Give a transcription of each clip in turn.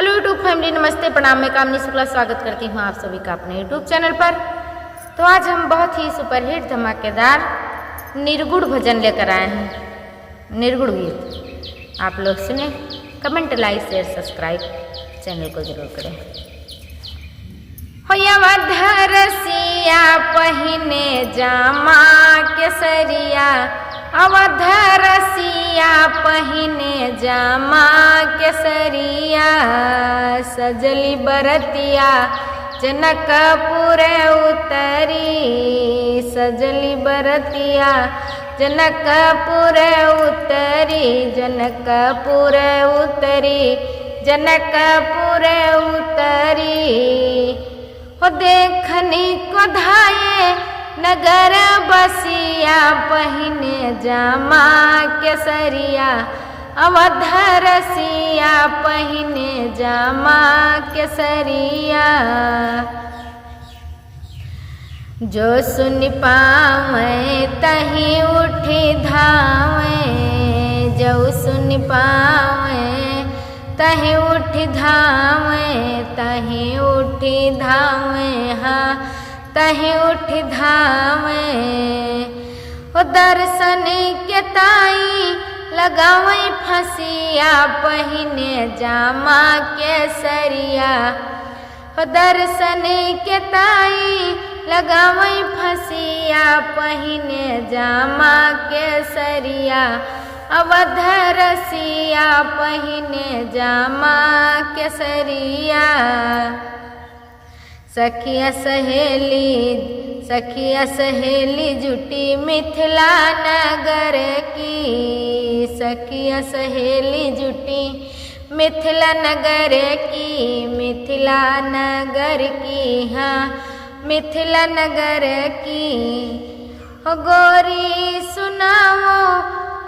Hello YouTube family, नमस्ते, प्रणाम। मैं कामनी शुक्ला स्वागत करती हूँ आप सभी का अपने यूट्यूब चैनल पर। तो आज हम बहुत ही सुपरहिट धमाकेदार निर्गुण भजन लेकर आए हैं। निर्गुण गीत आप लोग सुने, कमेंट, लाइक, शेयर, सब्सक्राइब चैनल को जरूर करें। अवधरसिया पहिने जामा केसरिया, अवधरसिया पहिने जामा केसरिया, सजली बरतिया जनकपुर उतरी, सजली बरतिया जनकपुर उतरी, जनकपुर उतरी, जनकपुर उतरी। हो देखनी को धाये नगर बसिया, पहिने जामा केसरिया, अवधरसिया पहिने जामा केसरिया। जो सुन पावे तही उठी धावे, जो सुन पावे तही उठी धावे, तही उठी धावे, हाँ तही उठी धावे। हो दर्शन के ताई लगावे फसिया, पहिने जामा केसरिया, हो दर्शन के ताई लगावे फसिया, पहिने जामा केसरिया, अवधरसिया पहिने जामा केसरिया। सखिया सहेली, सखिया सहेली जुटी मिथिला नगर की, सखिया सहेली जुटी मिथिला नगर की, मिथिला नगर की, हाँ मिथिला नगर की। हो गोरी सुनाओ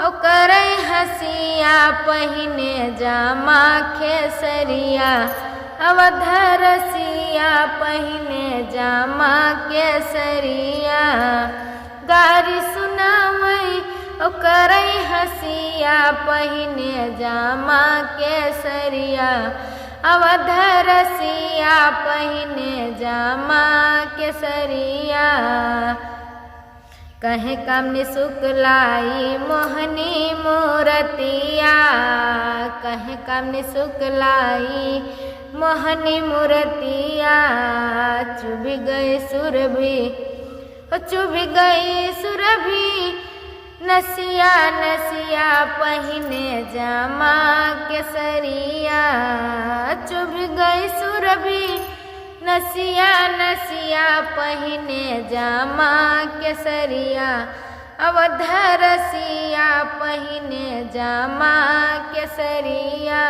ओ करे हसिया, पहिने जामा केसरिया, अवधरसिया पहिने जामा केसरिया। गारी सुनावई ओ करे हसिया, पहिने जामा केसरिया, अवधरसिया पहिने जामा केसरिया। कहे कामनी शुक्लाई मोहनी मूरतिया, कहे कामनी शुक्लाई मोहनी मूरतिया। चुभ गई सुरभि, चुभ गई सुरभि, नसिया नसिया पहिने जामा केसरिया। चुभ गई सुरभि, नसिया नसिया पहिने जामा केसरिया, अवधरसिया पहिने जामा केसरिया।